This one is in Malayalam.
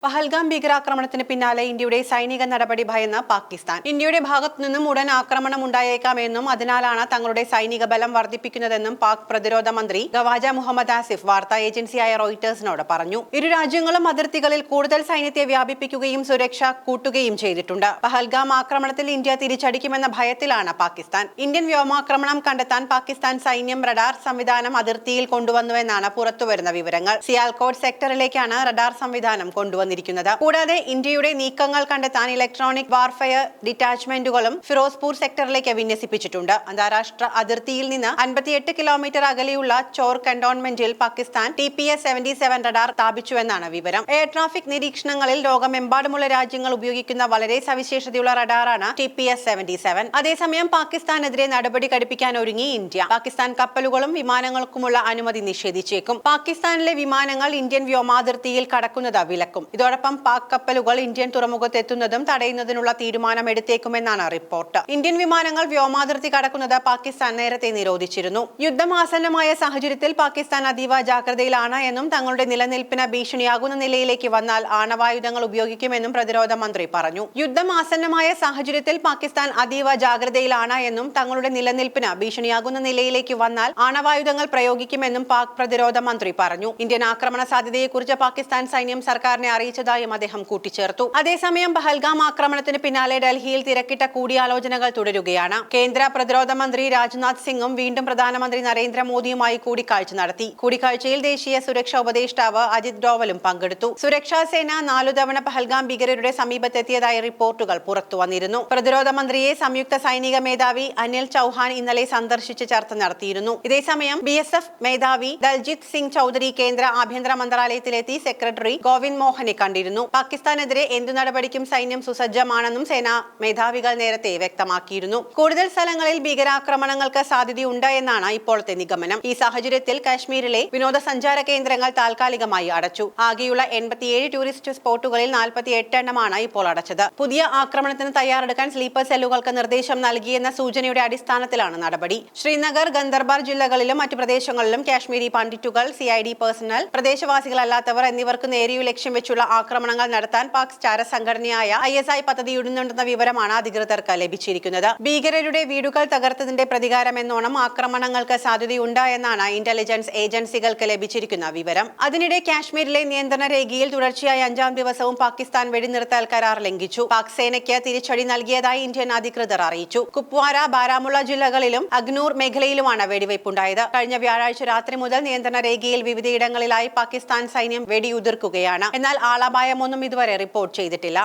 പഹൽഗാം ഭീകരാക്രമണത്തിന് പിന്നാലെ ഇന്ത്യയുടെ സൈനിക നടപടി ഭയന്ന് പാകിസ്ഥാൻ. ഇന്ത്യയുടെ ഭാഗത്തുനിന്നും ഉടൻ ആക്രമണം ഉണ്ടായേക്കാമെന്നും അതിനാലാണ് തങ്ങളുടെ സൈനിക ബലം വർദ്ധിപ്പിക്കുന്നതെന്നും പാക് പ്രതിരോധ മന്ത്രി ഖവാജ മുഹമ്മദ് ആസിഫ് വാർത്താ ഏജൻസിയായ റോയിട്ടേഴ്സിനോട് പറഞ്ഞു. ഇരു രാജ്യങ്ങളും അതിർത്തികളിൽ കൂടുതൽ സൈന്യത്തെ വ്യാപിപ്പിക്കുകയും സുരക്ഷ കൂട്ടുകയും ചെയ്തിട്ടുണ്ട്. പഹൽഗാം ആക്രമണത്തിൽ ഇന്ത്യ തിരിച്ചടിക്കുമെന്ന ഭയത്തിലാണ് പാകിസ്ഥാൻ. ഇന്ത്യൻ വ്യോമാക്രമണം കണ്ടെത്താൻ പാകിസ്ഥാൻ സൈന്യം റഡാർ സംവിധാനം അതിർത്തിയിൽ കൊണ്ടുവന്നുവെന്നാണ് പുറത്തുവരുന്ന വിവരങ്ങൾ. സിയാൽകോട്ട് സെക്ടറിലേക്കാണ് റഡാർ സംവിധാനം കൊണ്ടുവന്നത്. കൂടാതെ ഇന്ത്യയുടെ നീക്കങ്ങൾ കണ്ടെത്താൻ ഇലക്ട്രോണിക് വാർഫെയർ ഡിറ്റാച്ച്മെന്റുകളും ഫിറോസ്പൂർ സെക്ടറിലേക്ക് വിന്യസിപ്പിച്ചിട്ടുണ്ട്. അന്താരാഷ്ട്ര അതിർത്തിയിൽ നിന്ന് 58 കിലോമീറ്റർ അകലെയുള്ള ചോർ കന്റോൺമെന്റിൽ പാകിസ്ഥാൻ TPS-77 റഡാർ സ്ഥാപിച്ചുവെന്നാണ് വിവരം. എയർ ട്രാഫിക് നിരീക്ഷണങ്ങളിൽ ലോകമെമ്പാടുമുള്ള രാജ്യങ്ങൾ ഉപയോഗിക്കുന്ന വളരെ സവിശേഷതയുള്ള റഡാറാണ് TPS-77. അതേസമയം പാകിസ്ഥാനെതിരെ നടപടി കടുപ്പിക്കാൻ ഒരുങ്ങി ഇന്ത്യ. പാകിസ്ഥാൻ കപ്പലുകളും വിമാനങ്ങൾക്കുമുള്ള അനുമതി നിഷേധിച്ചേക്കും. പാകിസ്ഥാനിലെ വിമാനങ്ങൾ ഇന്ത്യൻ വ്യോമാതിർത്തിയിൽ കടക്കുന്നത് വിലക്കും. ഇതോടൊപ്പം പാക് കപ്പലുകൾ ഇന്ത്യൻ തുറമുഖത്തെത്തുന്നതും തടയുന്നതിനുള്ള തീരുമാനം എടുത്തേക്കുമെന്നാണ് റിപ്പോർട്ട്. ഇന്ത്യൻ വിമാനങ്ങൾ വ്യോമാതിർത്തി കടക്കുന്നത് പാകിസ്ഥാൻ നേരത്തെ നിരോധിച്ചിരുന്നു. യുദ്ധം ആസന്നമായ സാഹചര്യത്തിൽ പാകിസ്ഥാൻ അതീവ ജാഗ്രതയിലാണ് എന്നും തങ്ങളുടെ നിലനിൽപ്പിന് ഭീഷണിയാകുന്ന നിലയിലേക്ക് വന്നാൽ ആണവായുധങ്ങൾ ഉപയോഗിക്കുമെന്നും പ്രതിരോധ മന്ത്രി പറഞ്ഞു. യുദ്ധം ആസന്നമായ സാഹചര്യത്തിൽ പാകിസ്ഥാൻ അതീവ ജാഗ്രതയിലാണ് എന്നും തങ്ങളുടെ നിലനിൽപ്പിന് ഭീഷണിയാകുന്ന നിലയിലേക്ക് വന്നാൽ ആണവായുധങ്ങൾ പ്രയോഗിക്കുമെന്നും പാക് പ്രതിരോധ മന്ത്രി പറഞ്ഞു. ഇന്ത്യൻ ആക്രമണ സാധ്യതയെക്കുറിച്ച് പാകിസ്ഥാൻ സൈന്യം സർക്കാരിനെ അറിയിച്ചതായും അദ്ദേഹം കൂട്ടിച്ചേർത്തു. അതേസമയം പഹൽഗാം ആക്രമണത്തിന് പിന്നാലെ ഡൽഹിയിൽ തിരക്കിട്ട കൂടിയാലോചനകൾ തുടരുകയാണ്. കേന്ദ്ര പ്രതിരോധ മന്ത്രി രാജ്നാഥ് സിംഗും വീണ്ടും പ്രധാനമന്ത്രി നരേന്ദ്രമോദിയുമായി കൂടിക്കാഴ്ച നടത്തി. കൂടിക്കാഴ്ചയിൽ ദേശീയ സുരക്ഷാ ഉപദേഷ്ടാവ് അജിത് ഡോവലും പങ്കെടുത്തു. സുരക്ഷാ സേന 4 തവണ പഹൽഗാം ഭീകരരുടെ സമീപത്തെത്തിയതായി റിപ്പോർട്ടുകൾ പുറത്തുവന്നിരുന്നു. പ്രതിരോധ മന്ത്രിയെ സംയുക്ത സൈനിക മേധാവി അനിൽ ചൌഹാൻ ഇന്നലെ സന്ദർശിച്ച് ചർച്ച നടത്തിയിരുന്നു. ഇതേസമയം BSF മേധാവി ദൽജിത് സിംഗ് ചൌധരി കേന്ദ്ര ആഭ്യന്തര മന്ത്രാലയത്തിലെത്തി സെക്രട്ടറി ഗോവിന്ദ് മോഹനെ കണ്ടിരുന്നു. പാകിസ്ഥാനെതിരെ എന്തു നടപടിക്കും സൈന്യം സുസജ്ജമാണെന്നും സേനാ മേധാവികൾ നേരത്തെ വ്യക്തമാക്കിയിരുന്നു. കൂടുതൽ സ്ഥലങ്ങളിൽ ഭീകരാക്രമണങ്ങൾക്ക് സാധ്യതയുണ്ട് എന്നാണ് ഇപ്പോഴത്തെ നിഗമനം. ഈ സാഹചര്യത്തിൽ കാശ്മീരിലെ വിനോദസഞ്ചാര കേന്ദ്രങ്ങൾ താൽക്കാലികമായി അടച്ചു. ആകെയുള്ള 87 ടൂറിസ്റ്റ് സ്പോട്ടുകളിൽ 48 എണ്ണമാണ് ഇപ്പോൾ അടച്ചത്. പുതിയ ആക്രമണത്തിന് തയ്യാറെടുക്കാൻ സ്ലീപ്പർ സെല്ലുകൾക്ക് നിർദ്ദേശം നൽകിയെന്ന സൂചനയുടെ അടിസ്ഥാനത്തിലാണ് നടപടി. ശ്രീനഗർ, ഗന്ദർബാൽ ജില്ലകളിലും മറ്റു പ്രദേശങ്ങളിലും കാശ്മീരി പണ്ഡിറ്റുകൾ, CID പേഴ്സണൽ, പ്രദേശവാസികളല്ലാത്തവർ എന്നിവർക്ക് നേരെയുള്ള ലക്ഷ്യം വെച്ചുള്ള ആക്രമണങ്ങൾ നടത്താൻ പാക് ചാര സംഘടനയായ ISI പദ്ധതിയിടുന്നുണ്ടെന്ന വിവരമാണ് അധികൃതർക്ക് ലഭിച്ചിരിക്കുന്നത്. ഭീകരരുടെ വീടുകൾ തകർത്തതിന്റെ പ്രതികാരം എന്നോണം ആക്രമണങ്ങൾക്ക് സാധ്യതയുണ്ട് എന്നാണ് ഇന്റലിജൻസ് ഏജൻസികൾക്ക് ലഭിച്ചിരിക്കുന്ന വിവരം. അതിനിടെ കാശ്മീരിലെ നിയന്ത്രണ രേഖയിൽ തുടർച്ചയായ 5-ാം ദിവസവും പാകിസ്ഥാൻ വെടിനിർത്തൽ കരാർ ലംഘിച്ചു. പാക് സേനയ്ക്ക് തിരിച്ചടി നൽകിയതായി ഇന്ത്യൻ അധികൃതർ അറിയിച്ചു. കുപ്വാര, ബാരാമുള്ള ജില്ലകളിലും അഗ്നൂർ മേഖലയിലുമാണ് വെടിവയ്പുണ്ടായത്. കഴിഞ്ഞ വ്യാഴാഴ്ച രാത്രി മുതൽ നിയന്ത്രണ രേഖയിൽ വിവിധയിടങ്ങളിലായി പാകിസ്ഥാൻ സൈന്യം വെടിയുതിർക്കുകയാണ്. എന്നാൽ ആളപായമൊന്നും ഇതുവരെ റിപ്പോർട്ട് ചെയ്തിട്ടില്ല.